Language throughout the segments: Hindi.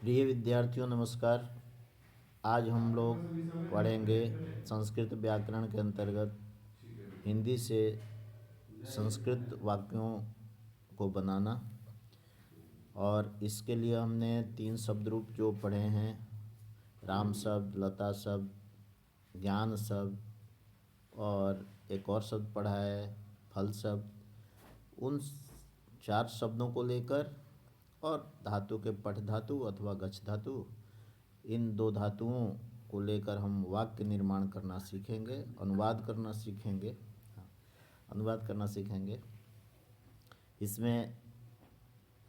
प्रिय विद्यार्थियों नमस्कार। आज हम लोग पढ़ेंगे संस्कृत व्याकरण के अंतर्गत हिंदी से संस्कृत वाक्यों को बनाना। और इसके लिए हमने 3 शब्द रूप जो पढ़े हैं, राम शब्द, लता शब्द, ज्ञान शब्द और एक और शब्द पढ़ा है फल शब्द। उन 4 शब्दों को लेकर और धातु के पठ धातु अथवा गच्छ धातु, इन 2 धातुओं को लेकर हम वाक्य निर्माण करना सीखेंगे, अनुवाद करना सीखेंगे। अनुवाद करना सीखेंगे। इसमें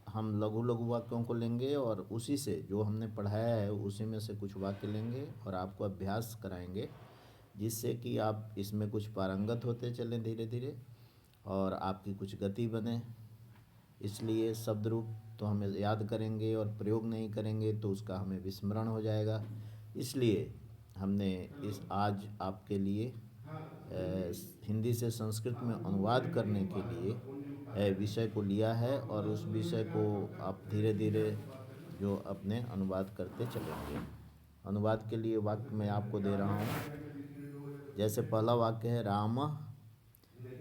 हम लघु लघु वाक्यों को लेंगे और उसी से जो हमने पढ़ाया है उसी में से कुछ वाक्य लेंगे और आपको अभ्यास कराएंगे, जिससे कि आप इसमें कुछ पारंगत होते चलें धीरे धीरे और आपकी कुछ गति बने। इसलिए शब्द रूप तो हमें याद करेंगे और प्रयोग नहीं करेंगे तो उसका हमें विस्मरण हो जाएगा। इसलिए हमने इस आज आपके लिए हिंदी से संस्कृत में अनुवाद करने के लिए विषय को लिया है और उस विषय को आप धीरे धीरे जो अपने अनुवाद करते चलेंगे। अनुवाद के लिए वाक्य मैं आपको दे रहा हूँ। जैसे पहला वाक्य है राम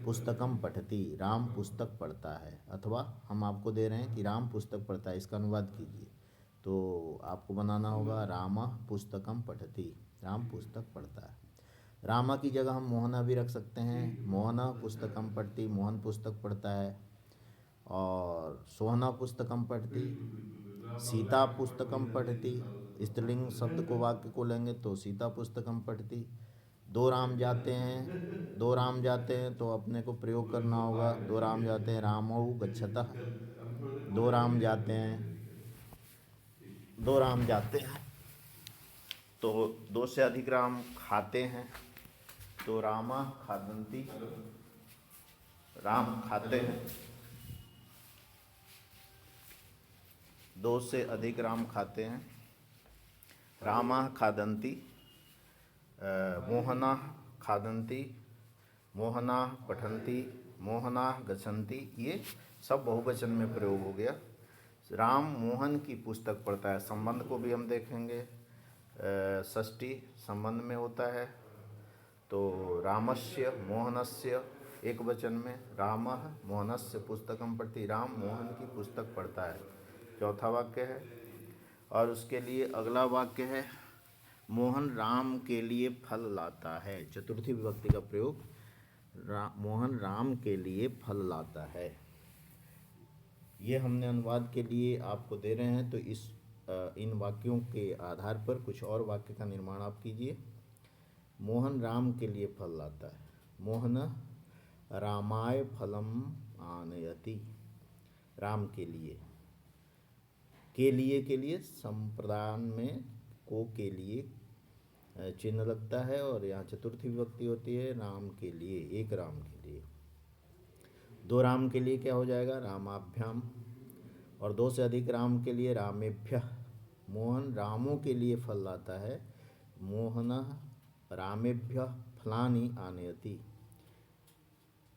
पुस्तकम पठति, राम पुस्तक पढ़ता है। अथवा हम आपको दे रहे हैं कि राम पुस्तक पढ़ता है, इसका अनुवाद कीजिए। तो आपको बनाना होगा राम पुस्तकम पठति, राम पुस्तक पढ़ता है। रामा की जगह हम मोहना भी रख सकते हैं, मोहना पुस्तकम पढ़ती, मोहन पुस्तक पढ़ता है। और सोहना पुस्तकम पढ़ती, सीता पुस्तकम पढ़ती। स्त्रीलिंग शब्द को वाक्य को लेंगे तो सीता पुस्तकम पढ़ती। 2 राम जाते हैं, 2 राम जाते हैं तो अपने को प्रयोग करना होगा। 2 राम जाते हैं, रामौ गच्छतः। 2 राम जाते हैं, 2 राम जाते हैं तो 2 से अधिक राम खाते हैं तो रामा खादन्ति, राम खाते हैं। 2 से अधिक राम खाते हैं, रामा खादन्ति। मोहना खादन्ति, मोहना पठन्ति, मोहना गच्छन्ति। ये सब बहुवचन में प्रयोग हो गया। राम मोहन की पुस्तक पढ़ता है, संबंध को भी हम देखेंगे, षष्ठी संबंध में होता है। तो रामस्य मोहनस्य एक वचन में, रामः मोहनस्य पुस्तकम पढ़ति, राम मोहन की पुस्तक पढ़ता है, चौथा वाक्य है। और उसके लिए अगला वाक्य है मोहन राम के लिए फल लाता है, चतुर्थी विभक्ति का प्रयोग। मोहन राम के लिए फल लाता है। ये हमने अनुवाद के लिए आपको दे रहे हैं, तो इन वाक्यों के आधार पर कुछ और वाक्य का निर्माण आप कीजिए। मोहन राम के लिए फल लाता है, मोहन रामाय फलम आनयति, राम के लिए। के लिए संप्रदान में को के लिए चिन्ह लगता है और यहाँ चतुर्थी विभक्ति होती है, राम के लिए, एक राम के लिए। 2 राम के लिए क्या हो जाएगा, रामाभ्याम। और 2 से अधिक राम के लिए रामेभ्यः। मोहन रामों के लिए फल लाता है, मोहनः रामेभ्यः फलानि आनयति।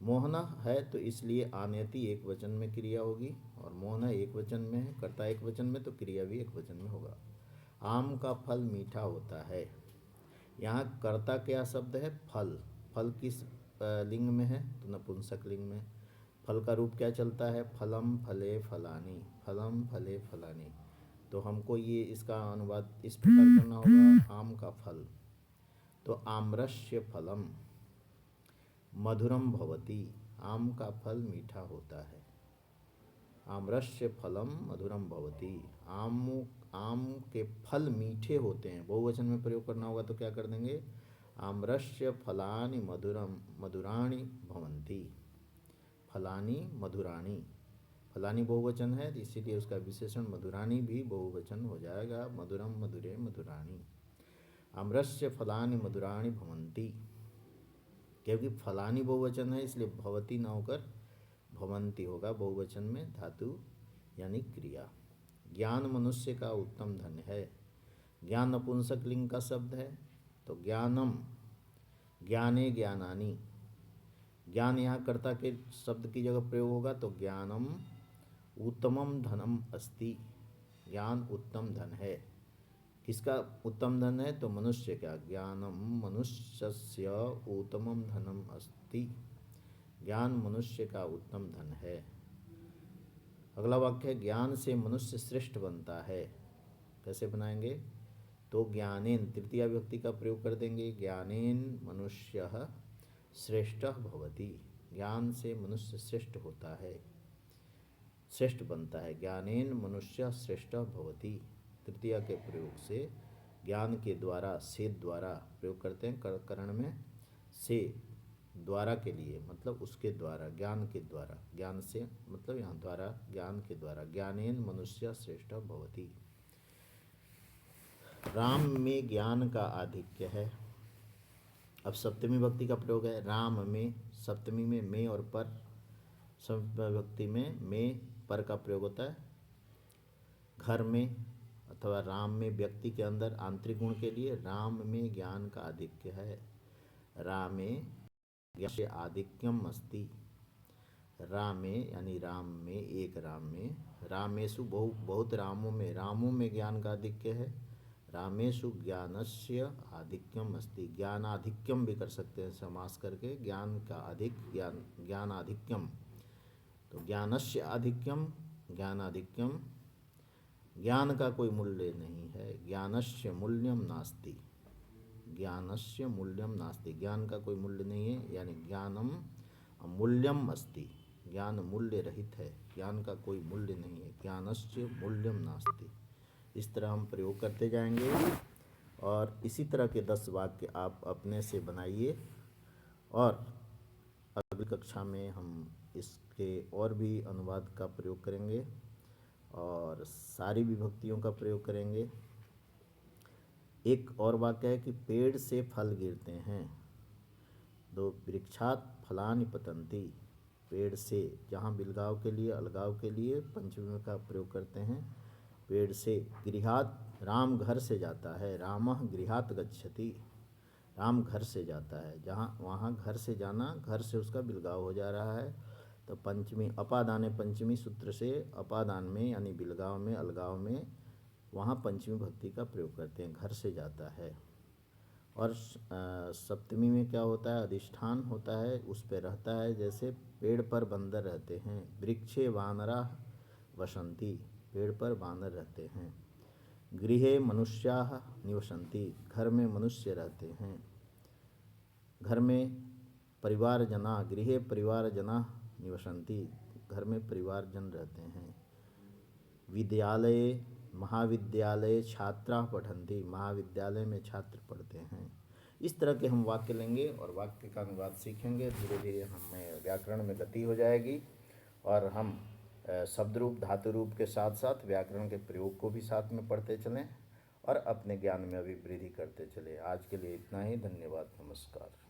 मोहना है तो इसलिए आनयति एक वचन में क्रिया होगी और मोहना एक वचन में है, कर्ता एक वचन में, तो क्रिया भी एक वचन में होगा। आम का फल मीठा होता है। यहाँ कर्ता क्या शब्द है, फल। फल किस लिंग में है, तो नपुंसक लिंग में। फल का रूप क्या चलता है, फलम फले फलानी, फलम फले फलानी। तो हमको ये इसका अनुवाद इस प्रकार करना होगा, आम का फल, तो आम्रस्य फलम मधुरम भवति, आम का फल मीठा होता है। आम्रस्य फलम मधुरम भवति, आम के फल मीठे होते हैं। बहुवचन में प्रयोग करना होगा तो क्या कर देंगे, आम्रस्य फलानि मधुराणि भवन्ति, फलानि मधुराणि। फलानि बहुवचन है इसीलिए उसका विशेषण मधुराणि भी बहुवचन हो जाएगा, मधुरम मधुरे मधुराणि। आम्रस्य फलानि मधुराणि भवन्ति, क्योंकि फलानी बहुवचन है इसलिए भवती न होकर भवंती होगा बहुवचन में, धातु यानी क्रिया। ज्ञान मनुष्य का उत्तम धन है। ज्ञान नपुंसक लिंग का शब्द है, तो ज्ञानम, ज्ञाने ज्ञानानि। ज्ञान यहाँ कर्ता के शब्द की जगह प्रयोग होगा तो ज्ञानम उत्तमम धनम अस्ति, ज्ञान उत्तम धन है। किसका उत्तम धन है? तो मनुष्य का। ज्ञानम मनुष्यस्य उत्तमम धनम अस्ति। ज्ञान मनुष्य का उत्तम धन है। अगला वाक्य है ज्ञान से मनुष्य श्रेष्ठ बनता है। कैसे बनाएंगे? तो ज्ञानेन तृतीया विभक्ति का प्रयोग कर देंगे। ज्ञानेन मनुष्यः श्रेष्ठः भवति। ज्ञान से मनुष्य श्रेष्ठ होता है, श्रेष्ठ बनता है। ज्ञानेन मनुष्य श्रेष्ठः भवति। तृतीया के प्रयोग से ज्ञान के द्वारा, से द्वारा प्रयोग करते हैं करण में। से द्वारा के लिए मतलब उसके द्वारा, ज्ञान के द्वारा। ज्ञान से मतलब यहाँ द्वारा, ज्ञान के द्वारा। ज्ञानेन मनुष्य श्रेष्ठ भवति। राम में ज्ञान का आधिक्य है। अब सप्तमी विभक्ति का प्रयोग है। राम में, सप्तमी में और पर। सप्तमी विभक्ति में पर का प्रयोग होता है। घर में अथवा राम में व्यक्ति के अंदर आंतरिक गुण के लिए राम में ज्ञान का आधिक्य है। रामे ज्ञानस्य आधिक्यम अस्ति। रामे यानी राम में, एक राम में। रामेषु बहुत रामों में ज्ञान का आधिक्य है। रामेषु ज्ञानस्य आधिक्यम अस्ति। ज्ञानाधिक्यम भी कर सकते हैं समास करके। ज्ञान का अधिक, ज्ञानाधिक्यम। तो ज्ञानस्य आधिक्यम, ज्ञानाधिक्यम। ज्ञान का कोई मूल्य नहीं है। ज्ञानस्य मूल्यम नास्ति। ज्ञानस्य मूल्यम नास्ति। ज्ञान का कोई मूल्य नहीं है, यानी ज्ञानम अमूल्यम अस्ति। ज्ञान मूल्य रहित है, ज्ञान का कोई मूल्य नहीं है। ज्ञानस्य मूल्यम नास्ति। इस तरह हम प्रयोग करते जाएंगे और इसी तरह के 10 वाक्य आप अपने से बनाइए और अगली कक्षा में हम इसके और भी अनुवाद का प्रयोग करेंगे और सारी विभक्तियों का प्रयोग करेंगे। एक और वाक्य है कि पेड़ से फल गिरते हैं। दो वृक्षात फलानि पतन्ति। पेड़ से, जहाँ बिलगाव के लिए, अलगाव के लिए पंचमी का प्रयोग करते हैं। पेड़ से। गृहात, राम घर से जाता है। रामः गृहात गच्छति। राम घर से जाता है, जहाँ वहाँ घर से जाना, घर से उसका बिलगाव हो जा रहा है। तो पंचमी अपादाने पंचमी सूत्र से अपादान में यानी बिलगाव में, अलगाव में, वहाँ पंचमी भक्ति का प्रयोग करते हैं। घर से जाता है। और सप्तमी में क्या होता है? अधिष्ठान होता है, उस पर रहता है। जैसे पेड़ पर बंदर रहते हैं। वृक्षे वानराः वसन्ति। पेड़ पर बानर रहते हैं। गृहे मनुष्याः निवसन्ति। घर में मनुष्य रहते हैं। घर में परिवारजना, गृहे परिवारजना निवसन्ति। घर में परिवारजन रहते हैं। विद्यालये महाविद्यालये छात्राः पठन्ति। महाविद्यालय में छात्र पढ़ते हैं। इस तरह के हम वाक्य लेंगे और वाक्य का अनुवाद सीखेंगे। धीरे धीरे हमें व्याकरण में गति हो जाएगी और हम शब्द रूप, धातु रूप के साथ साथ व्याकरण के प्रयोग को भी साथ में पढ़ते चलें और अपने ज्ञान में अभी वृद्धि करते चले। आज के लिए इतना ही। धन्यवाद, नमस्कार।